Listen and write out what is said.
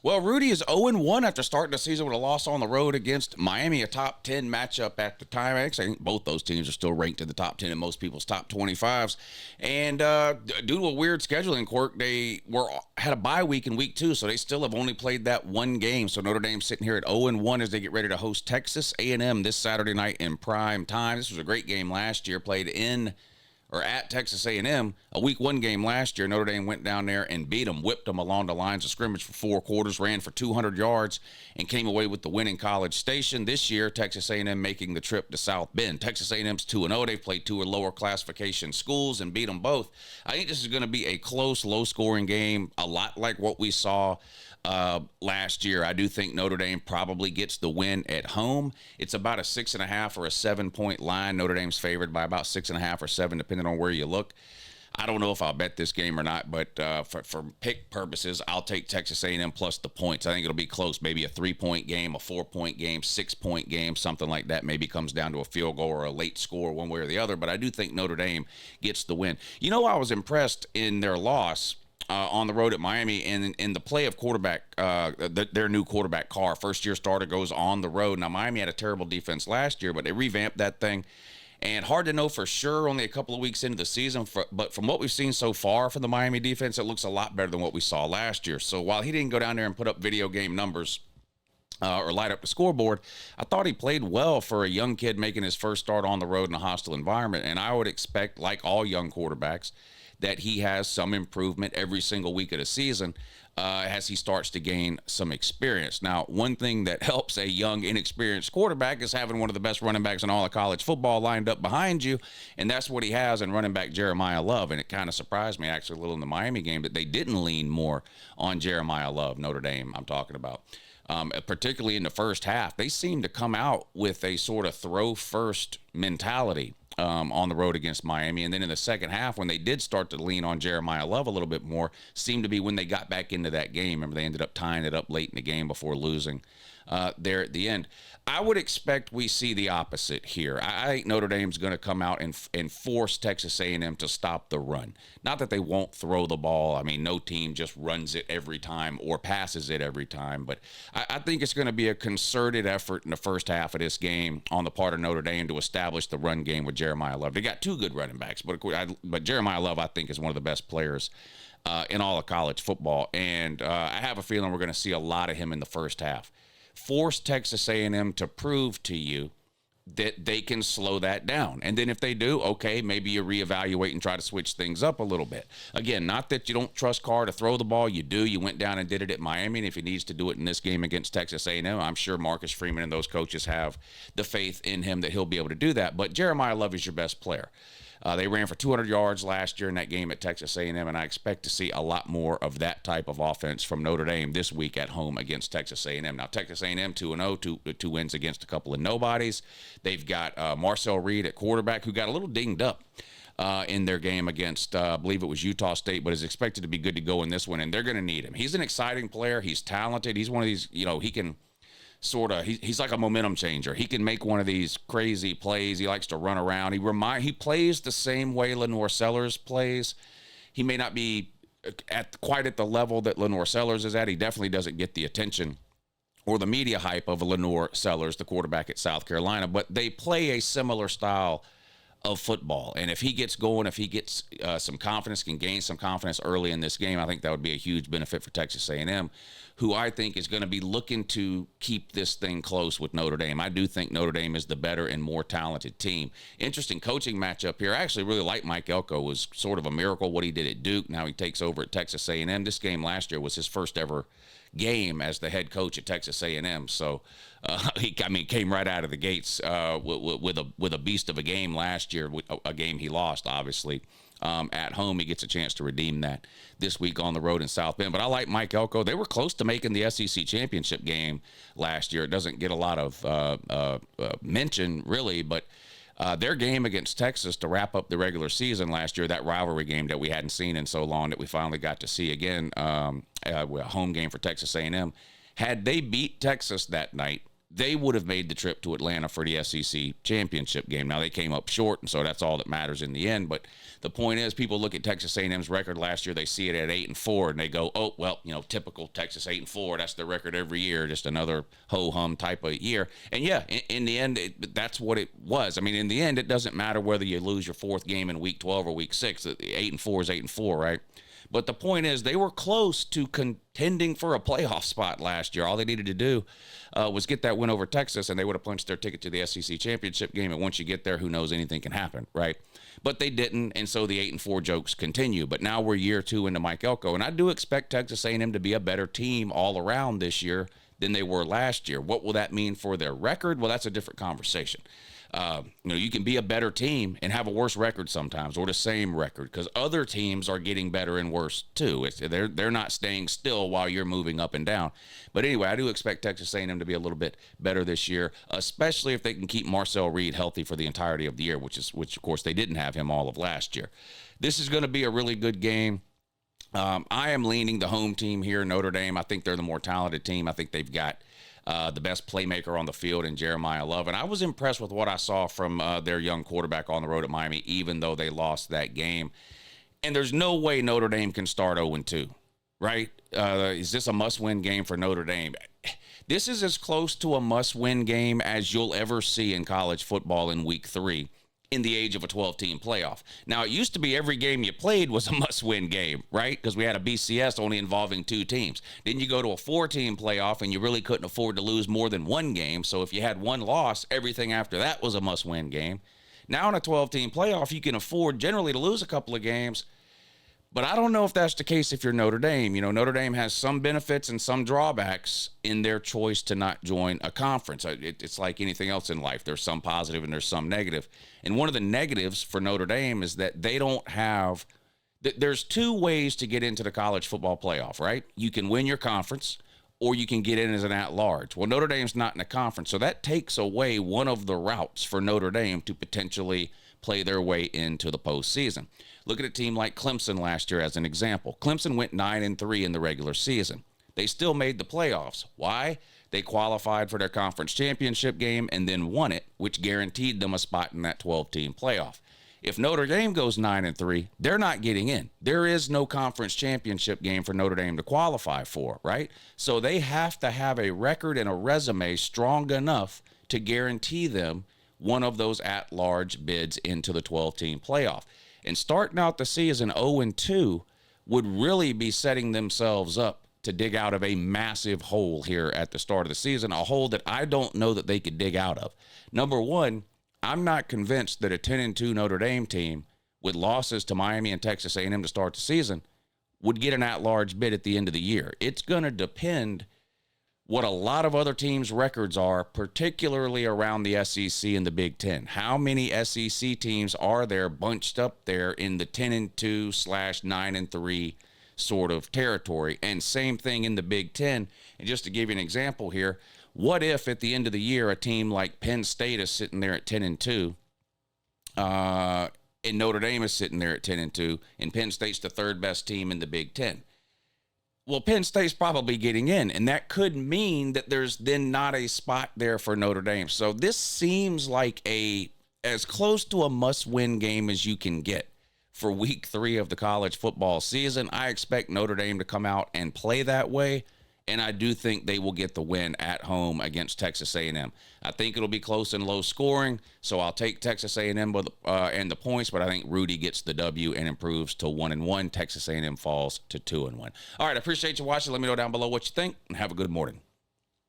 Well, Rudy is 0-1 after starting the season with a loss on the road against Miami, a top 10 matchup at the time. Actually, I think both those teams are still ranked in the top 10 in most people's top 25s. And due to a weird scheduling quirk, they had a bye week in week 2, so they still have only played that one game. So Notre Dame's sitting here at 0-1 as they get ready to host Texas A&M this Saturday night in prime time. This was a great game last year, played at Texas A&M, a week 1 game last year. Notre Dame went down there and beat them, whipped them along the lines of scrimmage for 4 quarters, ran for 200 yards, and came away with the win in College Station. This year, Texas A&M making the trip to South Bend. Texas A&M's 2-0. They've played 2 lower classification schools and beat them both. I think this is going to be a close, low-scoring game, a lot like what we saw last year. I do think Notre Dame probably gets the win at home. It's about a 6.5 or a 7-point line. Notre Dame's favored by about 6.5 or 7, depending on where you look. I don't know if I'll bet this game or not, but for pick purposes, I'll take Texas A&M plus the points. I think it'll be close, maybe a 3-point game, a 4-point game, 6-point game, something like that. Maybe comes down to a field goal or a late score one way or the other, but I do think Notre Dame gets the win. You know, I was impressed in their loss on the road at Miami, and in the play of quarterback, their new quarterback, Carr, first-year starter, goes on the road. Now, Miami had a terrible defense last year, but they revamped that thing. And hard to know for sure, only a couple of weeks into the season, but from what we've seen so far from the Miami defense, it looks a lot better than what we saw last year. So while he didn't go down there and put up video game numbers or light up the scoreboard, I thought he played well for a young kid making his first start on the road in a hostile environment. And I would expect, like all young quarterbacks, that he has some improvement every single week of the season as he starts to gain some experience. Now, one thing that helps a young, inexperienced quarterback is having one of the best running backs in all of college football lined up behind you, and that's what he has in running back Jeremiah Love. And it kind of surprised me, actually, a little in the Miami game that they didn't lean more on Jeremiah Love, Notre Dame I'm talking about. Particularly in the first half, they seemed to come out with a sort of throw-first mentality on the road against Miami. And then in the second half, when they did start to lean on Jeremiah Love a little bit more, seemed to be when they got back into that game. Remember, they ended up tying it up late in the game before losing there at the end. I would expect we see the opposite here. I think Notre Dame's going to come out and force Texas A&M to stop the run. Not that they won't throw the ball. I mean, no team just runs it every time or passes it every time. But I think it's going to be a concerted effort in the first half of this game on the part of Notre Dame to establish the run game with Jeremiah Love. They got 2 good running backs, but Jeremiah Love, I think, is one of the best players in all of college football. And I have a feeling we're going to see a lot of him in the first half. Force Texas A&M to prove to you that they can slow that down. And then if they do, okay, maybe you reevaluate and try to switch things up a little bit. Again, not that you don't trust Carr to throw the ball. You do. You went down and did it at Miami, and if he needs to do it in this game against Texas A&M, I'm sure Marcus Freeman and those coaches have the faith in him that he'll be able to do that. But Jeremiah Love is your best player. They ran for 200 yards last year in that game at Texas A&M, and I expect to see a lot more of that type of offense from Notre Dame this week at home against Texas A&M. Now, Texas A&M 2-0, two wins against a couple of nobodies. They've got Marcel Reed at quarterback, who got a little dinged up in their game against, I believe it was Utah State, but is expected to be good to go in this one, and they're going to need him. He's an exciting player. He's talented. He's one of these, he can he's like a momentum changer. He can make one of these crazy plays. He likes to run around. He plays the same way Lenore Sellers plays. He may not be quite at the level that Lenore Sellers is at. He definitely doesn't get the attention or the media hype of Lenore Sellers, the quarterback at South Carolina, but they play a similar style of football. And if he gets going, if he gets some confidence, can gain some confidence early in this game, I think that would be a huge benefit for Texas A&M, who I think is going to be looking to keep this thing close with Notre Dame. I do think Notre Dame is the better and more talented team. Interesting coaching matchup here. I actually really like Mike Elko. It was sort of a miracle what he did at Duke. Now he takes over at Texas A&M. This game last year was his first ever game as the head coach at Texas A&M. So he came right out of the gates with a beast of a game last year, a game he lost, obviously. At home, he gets a chance to redeem that this week on the road in South Bend. But I like Mike Elko. They were close to making the SEC championship game last year. It doesn't get a lot of mention, really, but their game against Texas to wrap up the regular season last year, that rivalry game that we hadn't seen in so long that we finally got to see again, a home game for Texas A&M. Had they beat Texas that night, they would have made the trip to Atlanta for the SEC championship game. Now, they came up short, and so that's all that matters in the end. But the point is, people look at Texas A&M's record last year, they see it at 8-4, and they go, oh, well, typical Texas 8-4. That's their record every year, just another ho-hum type of year. And yeah, in the end, that's what it was. I mean, in the end, it doesn't matter whether you lose your fourth game in week 12 or week 6. 8-4 is 8-4, right? But the point is, they were close to contending for a playoff spot last year. All they needed to do was get that win over Texas, and they would have punched their ticket to the SEC championship game. And once you get there, who knows, anything can happen, right? But they didn't, and so the 8-4 jokes continue. But now we're year 2 into Mike Elko, and I do expect Texas A&M to be a better team all around this year than they were last year. What will that mean for their record? Well, that's a different conversation. You can be a better team and have a worse record sometimes, or the same record, because other teams are getting better and worse too. They're not staying still while you're moving up and down. But anyway, I do expect Texas A&M to be a little bit better this year, especially if they can keep Marcel Reed healthy for the entirety of the year, which of course they didn't have him all of last year. This is going to be a really good game. I am leaning the home team here, Notre Dame. I think they're the more talented team. I think they've got the best playmaker on the field in Jeremiah Love. And I was impressed with what I saw from their young quarterback on the road at Miami, even though they lost that game. And there's no way Notre Dame can start 0-2, right? Is this a must-win game for Notre Dame? This is as close to a must-win game as you'll ever see in college football in week 3. In the age of a 12-team playoff. Now, it used to be every game you played was a must-win game, right? Because we had a BCS only involving 2 teams. Then you go to a 4-team playoff, and you really couldn't afford to lose more than 1 game. So if you had 1 loss, everything after that was a must-win game. Now in a 12-team playoff, you can afford generally to lose a couple of games. But I don't know if that's the case if you're Notre Dame. Notre Dame has some benefits and some drawbacks in their choice to not join a conference. It's like anything else in life. There's some positive and there's some negative. And one of the negatives for Notre Dame is that they don't have – there's 2 ways to get into the college football playoff, right? You can win your conference or you can get in as an at-large. Well, Notre Dame's not in a conference, so that takes away one of the routes for Notre Dame to potentially play their way into the postseason. Look at a team like Clemson last year as an example. Clemson went 9-3 in the regular season. They still made the playoffs. Why? They qualified for their conference championship game and then won it, which guaranteed them a spot in that 12-team playoff. If Notre Dame goes 9-3, they're not getting in. There is no conference championship game for Notre Dame to qualify for, right? So they have to have a record and a resume strong enough to guarantee them one of those at-large bids into the 12-team playoff. And starting out the season 0-2 would really be setting themselves up to dig out of a massive hole here at the start of the season, a hole that I don't know that they could dig out of. Number one, I'm not convinced that a 10-2 Notre Dame team with losses to Miami and Texas A&M to start the season would get an at-large bid at the end of the year. It's going to depend what a lot of other teams' records are, particularly around the SEC and the Big Ten. How many SEC teams are there bunched up there in the 10-2/9-3 sort of territory? And same thing in the Big Ten. And just to give you an example here, what if at the end of the year a team like Penn State is sitting there at 10-2, and Notre Dame is sitting there at 10-2, and Penn State's the 3rd best team in the Big Ten? Well, Penn State's probably getting in, and that could mean that there's then not a spot there for Notre Dame. So this seems like as close to a must-win game as you can get for week 3 of the college football season. I expect Notre Dame to come out and play that way, and I do think they will get the win at home against Texas A&M. I think it'll be close and low scoring, so I'll take Texas A&M and the points, but I think Rudy gets the W and improves to 1-1. Texas A&M falls to 2-1. All right, I appreciate you watching. Let me know down below what you think, and have a good morning.